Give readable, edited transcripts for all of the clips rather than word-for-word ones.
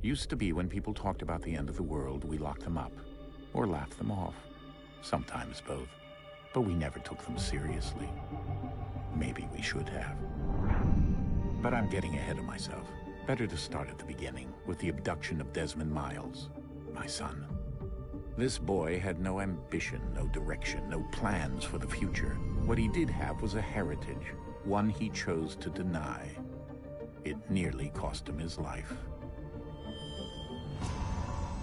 Used to be when people talked about the end of the world, we locked them up. Or laughed them off. Sometimes both. But we never took them seriously. Maybe we should have. But I'm getting ahead of myself. Better to start at the beginning, with the abduction of Desmond Miles, my son. This boy had no ambition, no direction, no plans for the future. What he did have was a heritage, one he chose to deny. It nearly cost him his life.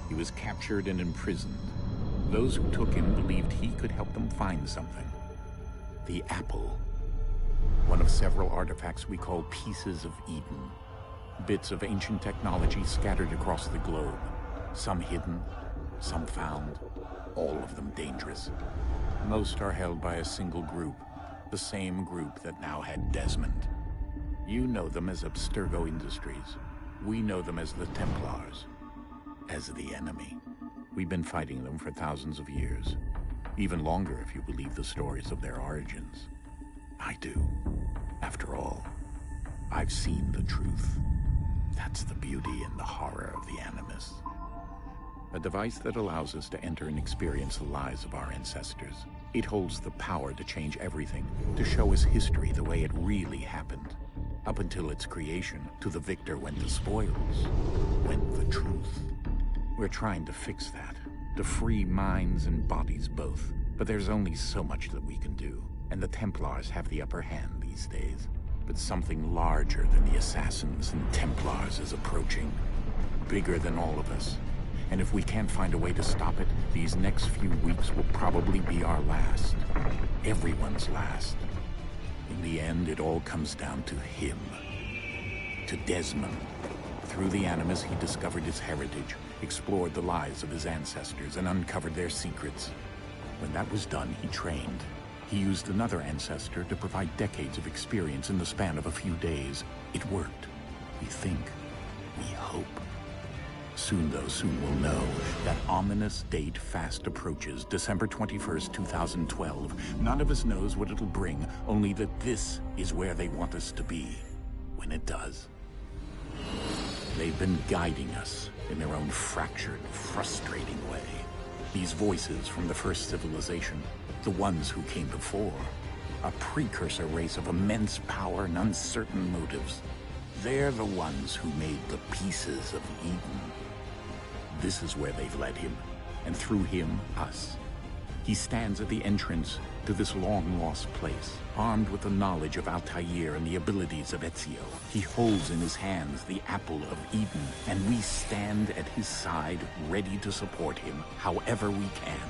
He was captured and imprisoned. Those who took him believed he could help them find something. The apple. One of several artifacts we call pieces of Eden. Bits of ancient technology scattered across the globe. Some hidden, some found, all of them dangerous. Most are held by a single group, the same group that now had Desmond. You know them as Abstergo Industries. We know them as the Templars, as the enemy. We've been fighting them for thousands of years, even longer if you believe the stories of their origins. I do. After all, I've seen the truth. That's the beauty and the horror of the Animus. A device that allows us to enter and experience the lives of our ancestors. It holds the power to change everything, to show us history the way it really happened. Up until its creation, to the victor went the spoils, went the truth. We're trying to fix that, to free minds and bodies both. But there's only so much that we can do, and the Templars have the upper hand these days. But something larger than the Assassins and Templars is approaching, bigger than all of us. And if we can't find a way to stop it, these next few weeks will probably be our last. Everyone's last. In the end, it all comes down to him. To Desmond. Through the Animus, he discovered his heritage, explored the lives of his ancestors, and uncovered their secrets. When that was done, he trained. He used another ancestor to provide decades of experience in the span of a few days. It worked. We think. We hope. Soon, though, soon we'll know. That ominous date fast approaches, December 21st, 2012. None of us knows what it'll bring, only that this is where they want us to be, when it does. They've been guiding us in their own fractured, frustrating way. These voices from the first civilization, the ones who came before, a precursor race of immense power and uncertain motives. They're the ones who made the pieces of Eden. This is where they've led him, and through him, us. He stands at the entrance to this long-lost place, armed with the knowledge of Altair and the abilities of Ezio. He holds in his hands the apple of Eden, and we stand at his side, ready to support him however we can.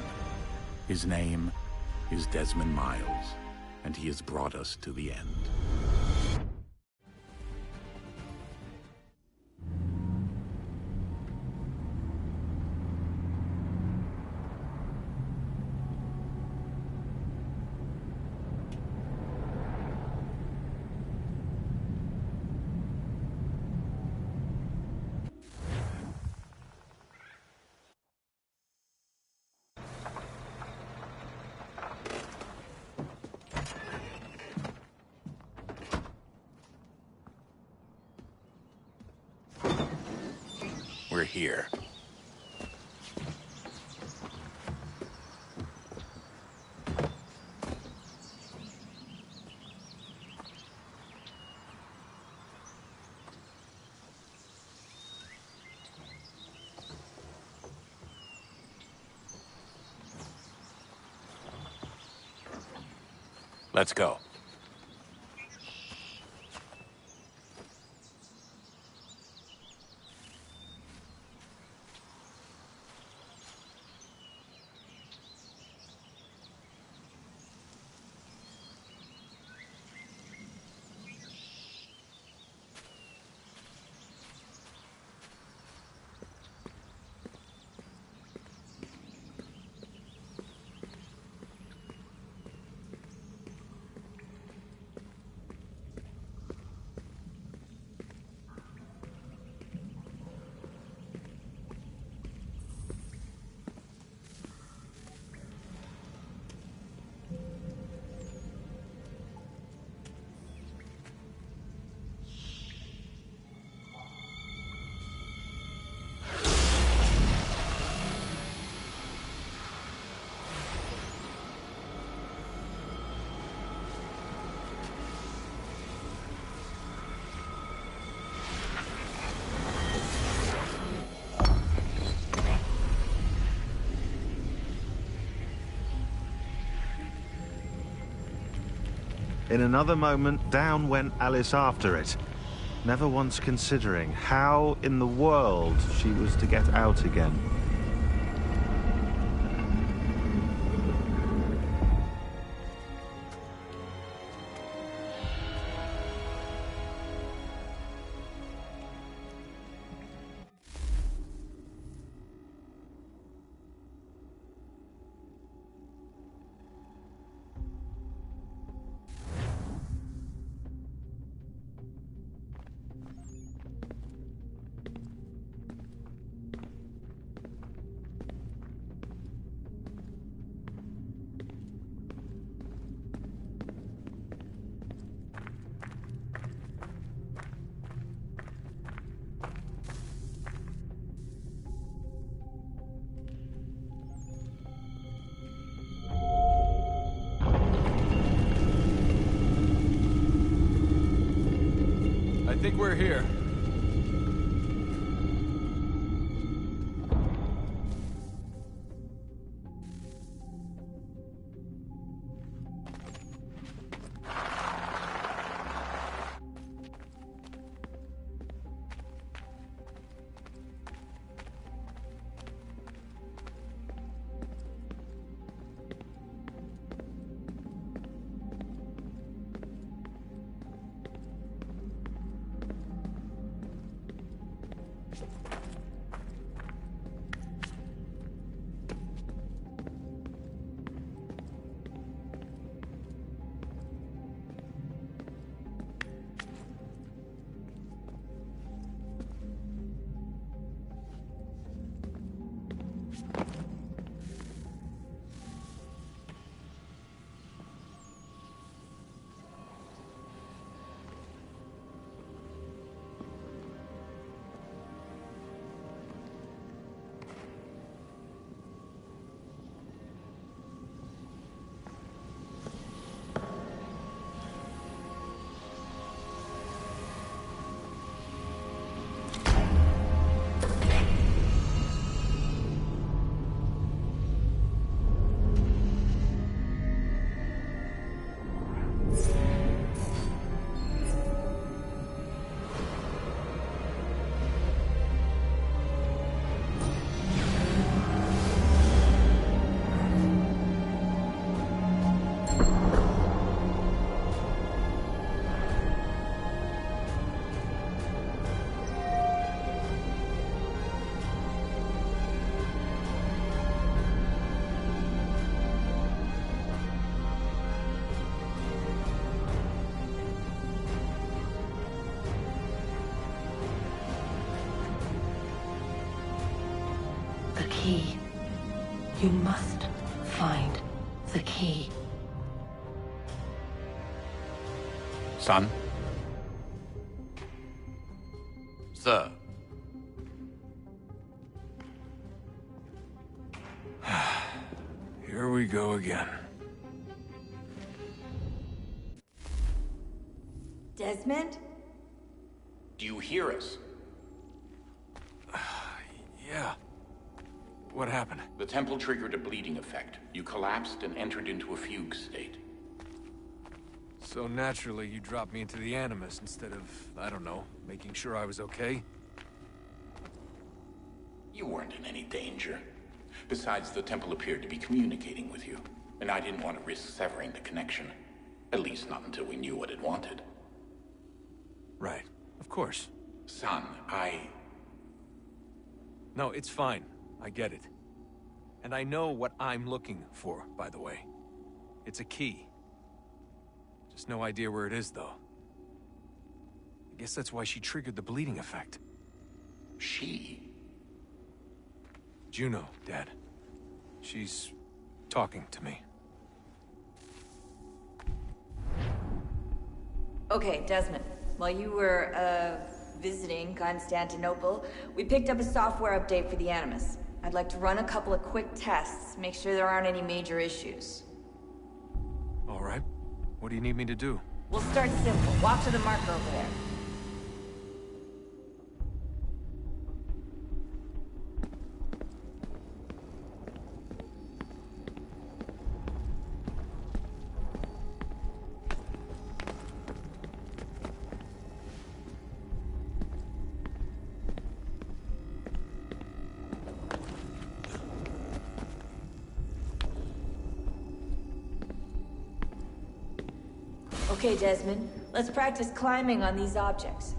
His name is Desmond Miles, and he has brought us to the end. We're here. Let's go. In another moment, down went Alice after it, never once considering how in the world she was to get out again. I think we're here. The key. You must find the key. Son? Sir. Here we go again. Desmond? Do you hear us? Yeah. What happened? The temple triggered a bleeding effect. You collapsed and entered into a fugue state. So naturally, you dropped me into the Animus instead of, I don't know, making sure I was okay? You weren't in any danger. Besides, the temple appeared to be communicating with you, and I didn't want to risk severing the connection. At least not until we knew what it wanted. Right. Of course. Son, No, it's fine. I get it. And I know what I'm looking for, by the way. It's a key. Just no idea where it is, though. I guess that's why she triggered the bleeding effect. She? Juno, Dad. She's talking to me. Okay, Desmond. While you were, visiting Constantinople, we picked up a software update for the Animus. I'd like to run a couple of quick tests, make sure there aren't any major issues. All right. What do you need me to do? We'll start simple. Walk to the marker over there. Okay, Desmond. Let's practice climbing on these objects.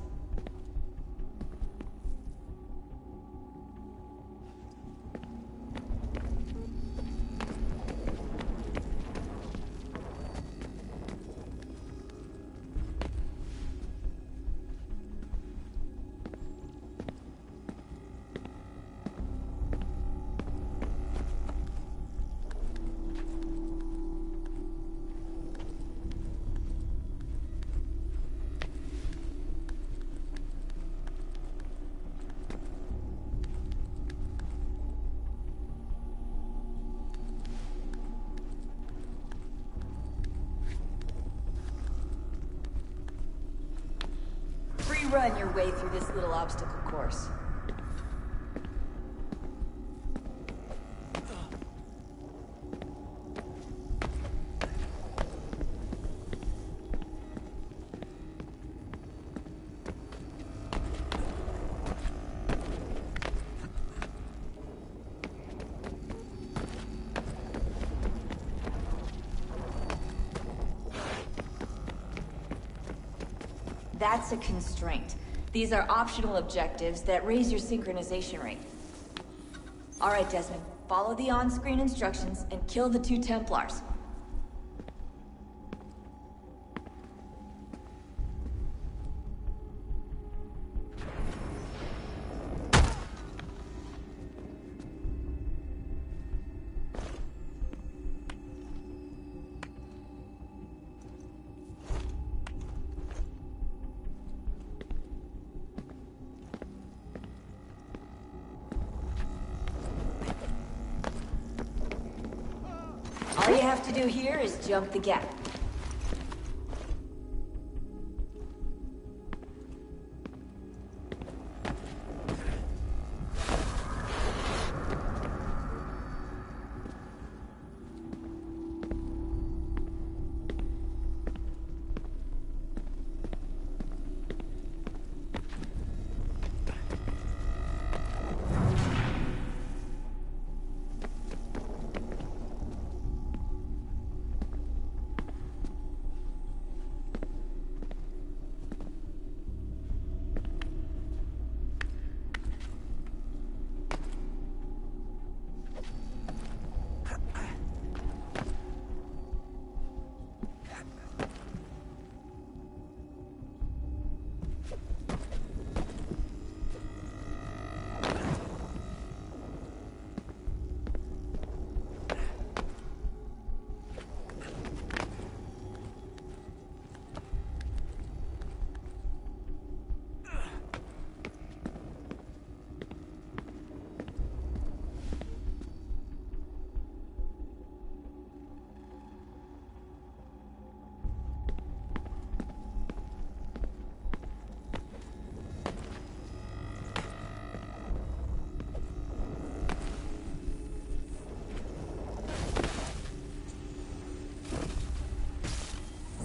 Run your way through this little obstacle course. That's a constraint. These are optional objectives that raise your synchronization rate. Alright, Desmond. Follow the on-screen instructions and kill the 2 Templars. All you have to do here is jump the gap.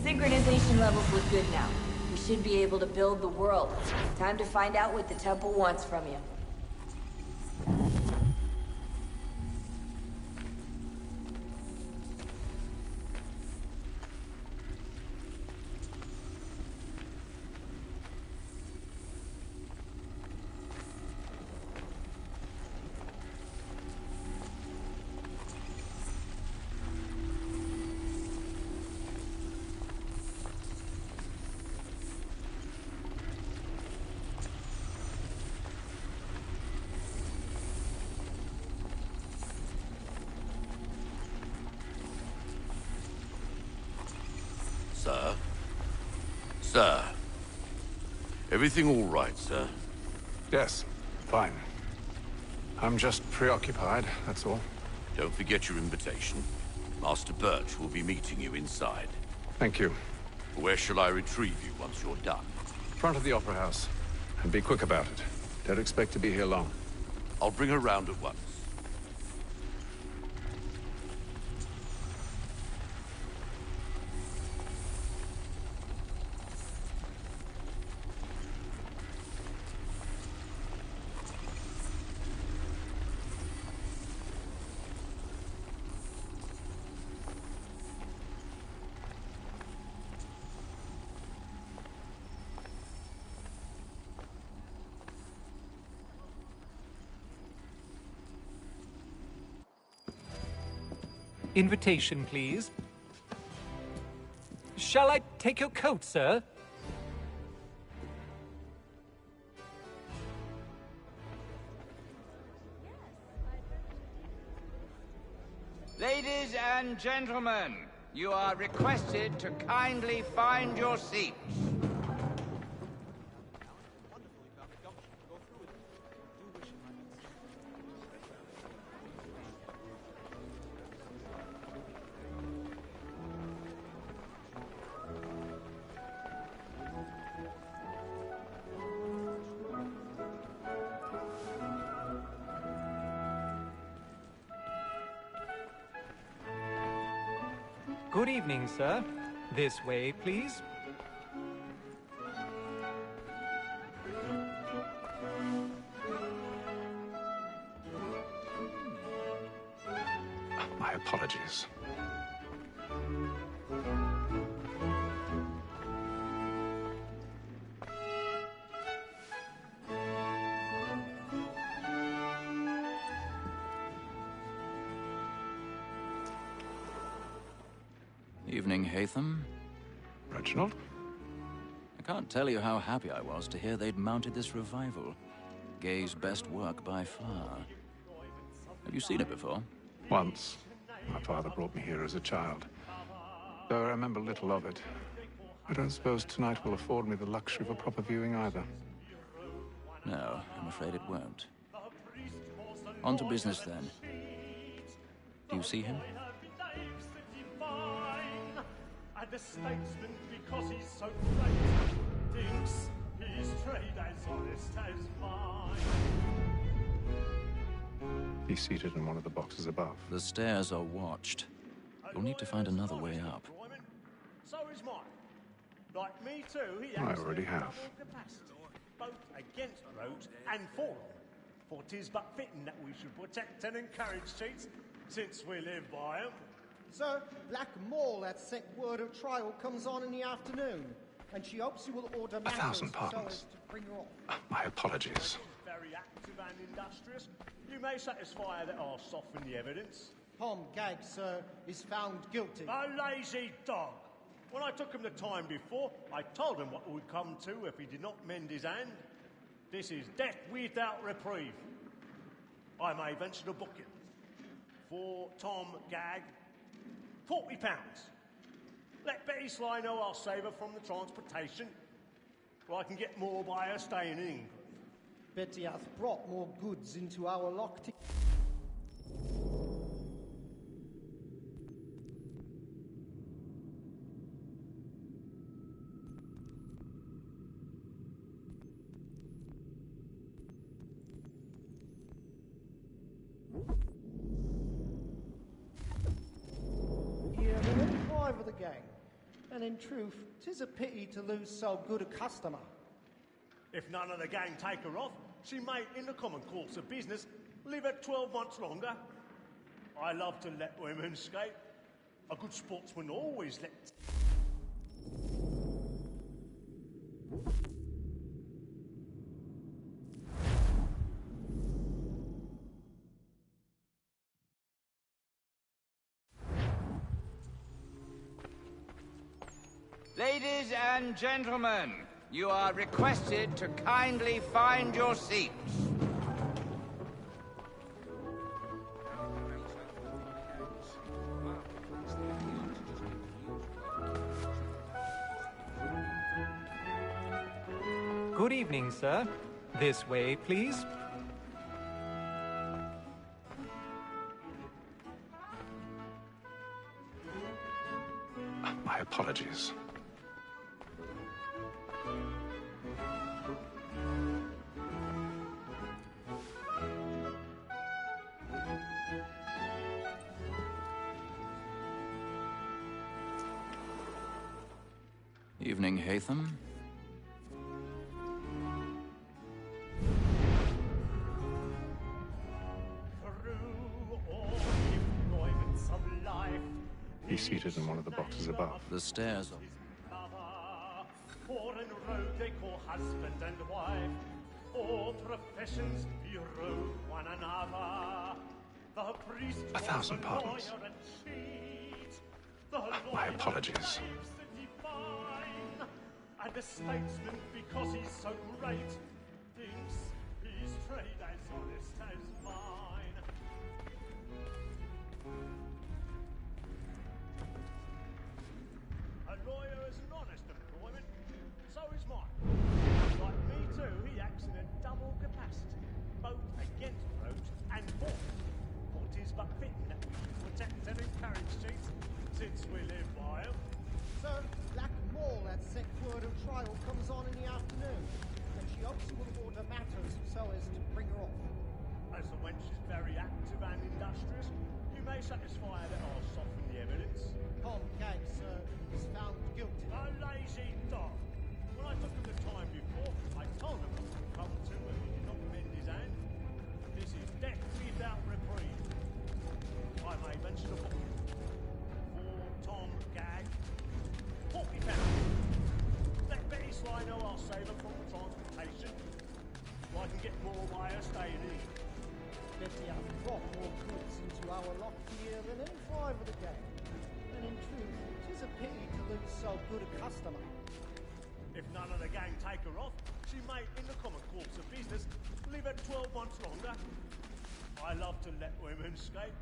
Synchronization levels look good now. We should be able to build the world. Time to find out what the temple wants from you. Sir? Sir? Everything all right, sir? Yes, fine. I'm just preoccupied, that's all. Don't forget your invitation. Master Birch will be meeting you inside. Thank you. Where shall I retrieve you once you're done? Front of the Opera House. And be quick about it. Don't expect to be here long. I'll bring her round at once. Invitation, please. Shall I take your coat, sir? Ladies and gentlemen, you are requested to kindly find your seats. Good evening, sir. This way, please. My apologies. Evening, Hatham. Reginald? I can't tell you how happy I was to hear they'd mounted this revival. Gay's best work by far. Have you seen it before? Once. My father brought me here as a child. Though I remember little of it. I don't suppose tonight will afford me the luxury of a proper viewing either. No, I'm afraid it won't. On to business, then. Do you see him? And the statesman, because he's so great, thinks his trade as honest as mine. He's seated in one of the boxes above. The stairs are watched. You'll need to find another way up. So is mine. Like me too, he I has already have. capacity, both against rogues and for them. For 'tis but fitting that we should protect and encourage cheats, since we live by 'em. Sir, Black Mall had sent word of trial comes on in the afternoon, and she hopes you will order matters 1,000 so pardons. as to bring her off. My apologies. Very active and industrious. You may satisfy that I'll soften the evidence. Tom Gag, sir, is found guilty. A lazy dog. When I took him the time before, I told him what it would come to if he did not mend his hand. This is death without reprieve. I may venture to book it. For Tom Gag, £40. Let Betty Sly know I'll save her from the transportation, or I can get more by her staying in England. Betty hath brought more goods into our locked. Here, the five of the gang, and in truth, 'tis a pity to lose so good a customer. If none of the gang take her off, she may, in the common course of business, live at 12 months longer. I love to let women skate. A good sportsman always lets... Ladies and gentlemen, you are requested to kindly find your seats. Good evening, sir. This way, please. My apologies. Evening, Hatham. He's seated in one of the boxes above. The stairs are... Foreign road they call husband and wife. All professions erode one another. The priest 1,000 pardons. My apologies. And the statesman, because he's so great, thinks his trade as honest as mine. A lawyer is an honest employment, so is mine. Like me too, he acts in a double capacity, both against roads and for. For 'tis but fitting that we should protect and encourage cheats, since we live by 'em. Sir, Black Mall had set word of trial comes on in the afternoon, and she hopes you will order matters so as to bring her off. As the wench is very active and industrious, you may satisfy her that I'll soften the evidence. Tom Gag, sir, is found guilty. A lazy dog! When I took him the time before, I told him what would come to him if he did not mend his hand. This is death without reprieve. I may mention a book. For Tom Gag, £40. Let Betty Sly know I'll save her from the transportation, so I can get more by her staying in. Betty hath brought more goods into our lock here than any five of the gang. And in truth, 'tis a pity to lose so good a customer. If none of the gang take her off, she may, in the common course of business, live at 12 months longer. I love to let women escape.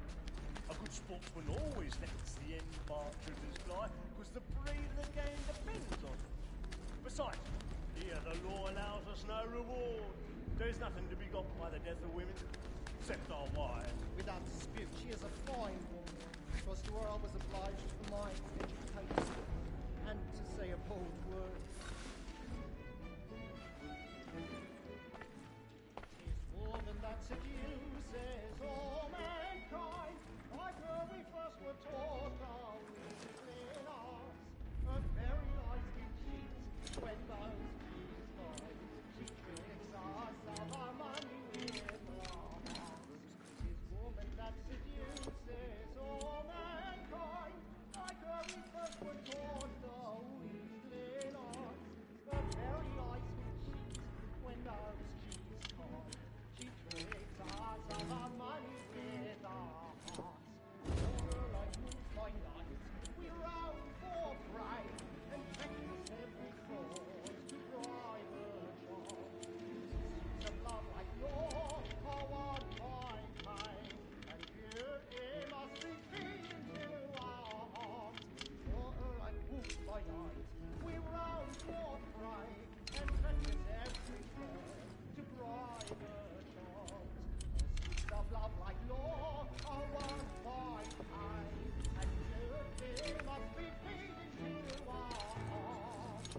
A good sportsman always lets the end partridges fly, because the breed of the game depends on it. Besides, here the law allows us no reward. There's nothing to be got by the death of women, except our wives. Without dispute, she is a fine woman. 'Twas to her I was obliged for my education, and to say a bold word. 'Tis woman that seduces all mankind, like her we first were taught our weakling arts. Her very eyes we cheat when those keys find. She tricks us of our money with her hearts. 'Tis woman that seduces all mankind, like her we first were taught our weakling arts. Her very eyes we cheat when those keys find. She tricks us of our money with our hearts. Over like moonlight nights, we roam for prey, and practice every fraud to bribe her charm. Seas of love like yours are one fine pain, and beauty must be feeding to our hearts. Over like moonlight nights, we roam for prey, and practice every fraud to bribe her charms. Seas of love like law are one fine pain, and beauty must be feeding to our hearts.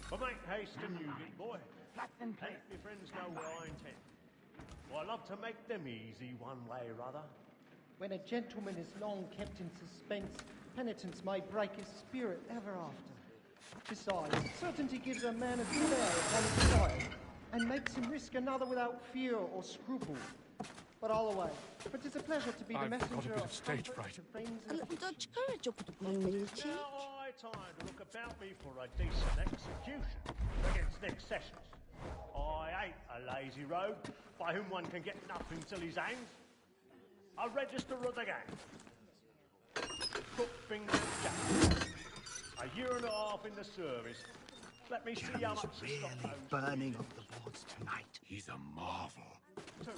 But make haste and use it, boy. And let your friends know what I intend. For I love to make them easy one way or other. When a gentleman is long kept in suspense, penitence may break his spirit ever after. Besides, certainty gives a man a good air upon his trial, and makes him risk another without fear or scruple. But all away, for 'tis a pleasure to be the I've got a messenger bit of of stage comfort fright. to friends A and little Dutch courage up at the bottom of your cheek. Now I time to look about me for a decent execution against next sessions. I ain't a lazy rogue by whom one can get nothing till he's hanged. A register of the gang. Crook fingers Jack. A year and a half in the service. Let me see how much the stock Really owes. burning up the boards tonight. He's a marvel. 2,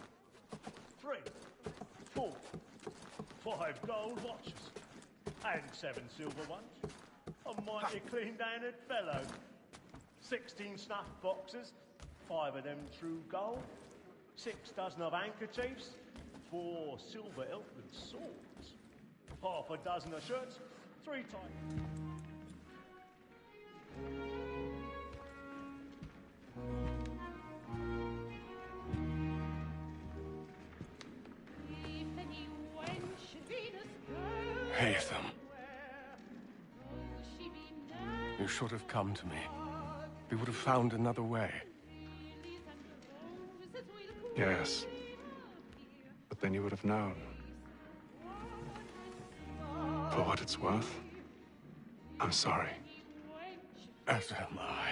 3, 4, 5 gold watches, and 7 silver ones. A mighty clean-handed fellow. 16 snuff boxes, 5 of them true gold, 6 dozen of handkerchiefs, 4 silver hilted swords, half a dozen of shirts, 3 tight. hate them. You should have come to me. We would have found another way. Yes. But then you would have known. For what it's worth, I'm sorry. As am I.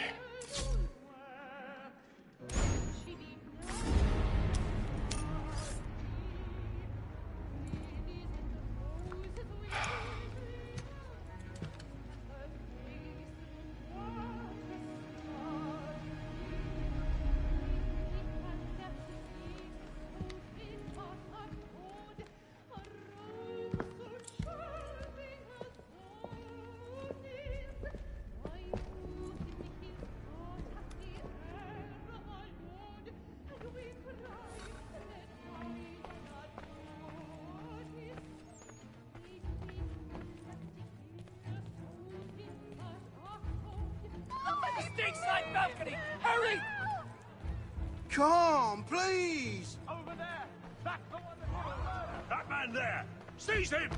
Stakeside balcony! Hurry! Come, please! Over there! That's the one that man there! Seize him!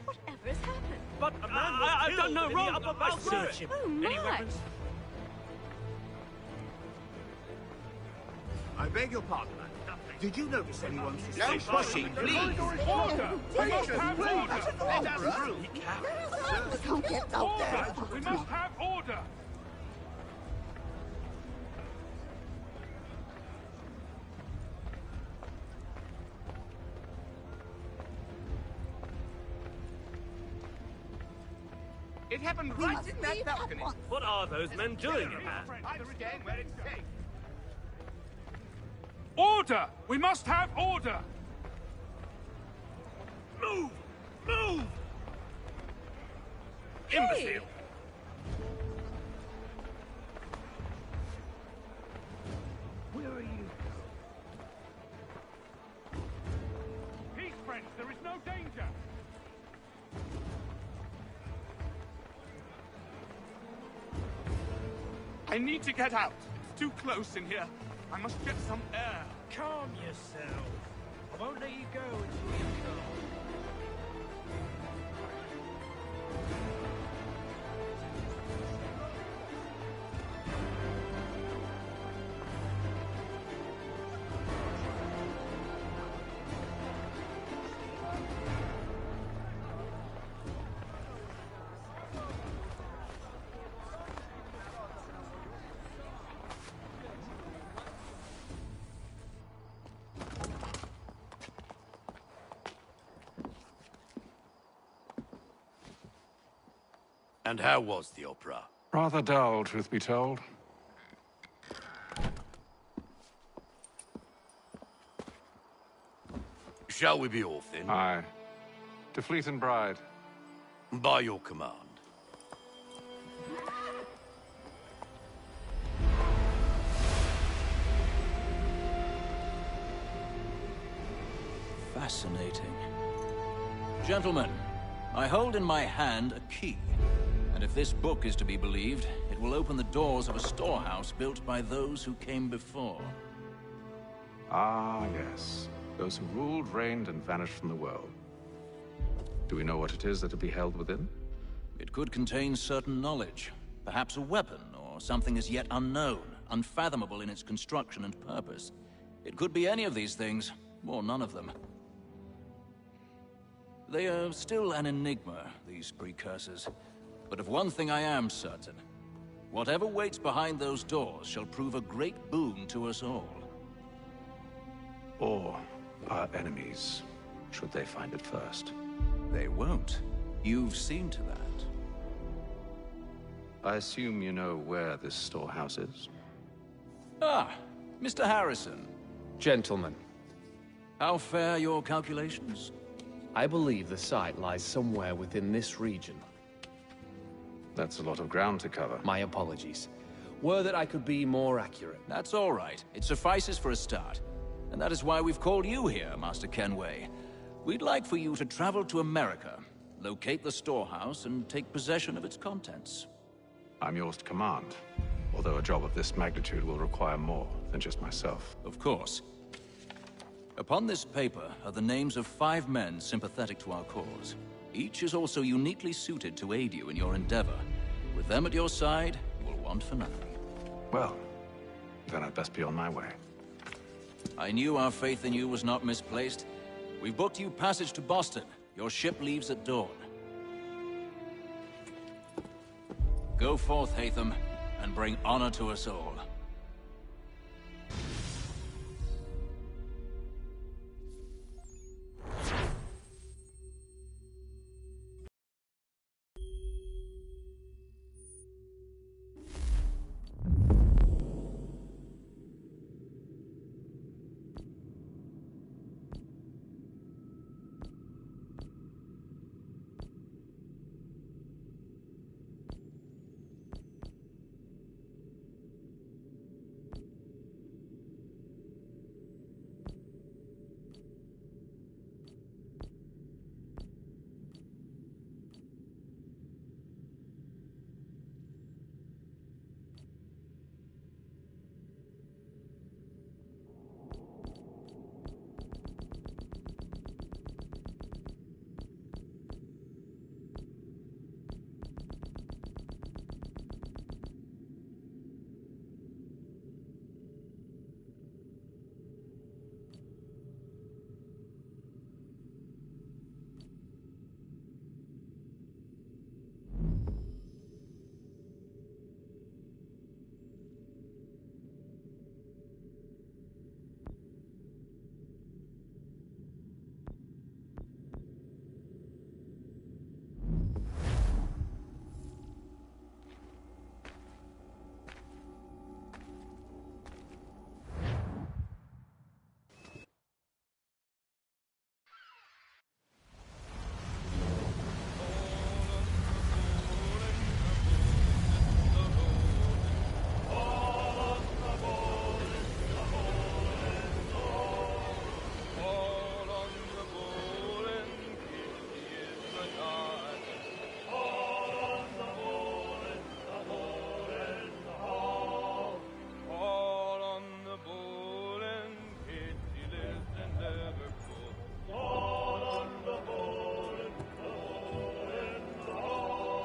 Whatever has happened? But a man was I've done no wrong. I'll search him. Oh, Any my. weapons? I beg your pardon, man. Did you notice anyone No pushing, please! Order! Patience, please! Let us through! He can't. We can't get out there. We must have order! It happened right in that balcony. What are those men doing in there? I'm staying where it's safe. Order! We must have order! Move! Move! Imbecile! Where are you? Peace, friends! There is no danger! I need to get out. It's too close in here. I must get some air. Calm yourself. I won't let you go until you come. And how was the opera? Rather dull, truth be told. Shall we be off then? Aye. To Fleet and Bride. By your command. Fascinating. Gentlemen, I hold in my hand a key. And if this book is to be believed, it will open the doors of a storehouse built by those who came before. Ah, yes. Those who ruled, reigned, and vanished from the world. Do we know what it is that will be held within? It could contain certain knowledge. Perhaps a weapon, or something as yet unknown, unfathomable in its construction and purpose. It could be any of these things, or none of them. They are still an enigma, these precursors. But of one thing I am certain. Whatever waits behind those doors shall prove a great boon to us all. Or our enemies, should they find it first. They won't. You've seen to that. I assume you know where this storehouse is? Ah, Mr. Harrison. Gentlemen, How fare your calculations? I believe the site lies somewhere within this region. That's a lot of ground to cover. My apologies. Were that I could be more accurate. That's all right. It suffices for a start. And that is why we've called you here, Master Kenway. We'd like for you to travel to America, locate the storehouse, and take possession of its contents. I'm yours to command, although a job of this magnitude will require more than just myself. Of course. Upon this paper are the names of 5 men sympathetic to our cause. Each is also uniquely suited to aid you in your endeavor. With them at your side, you will want for nothing. Well, then I'd best be on my way. I knew our faith in you was not misplaced. We've booked you passage to Boston. Your ship leaves at dawn. Go forth, Hatham, and bring honor to us all.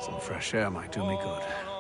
Some fresh air might do me good.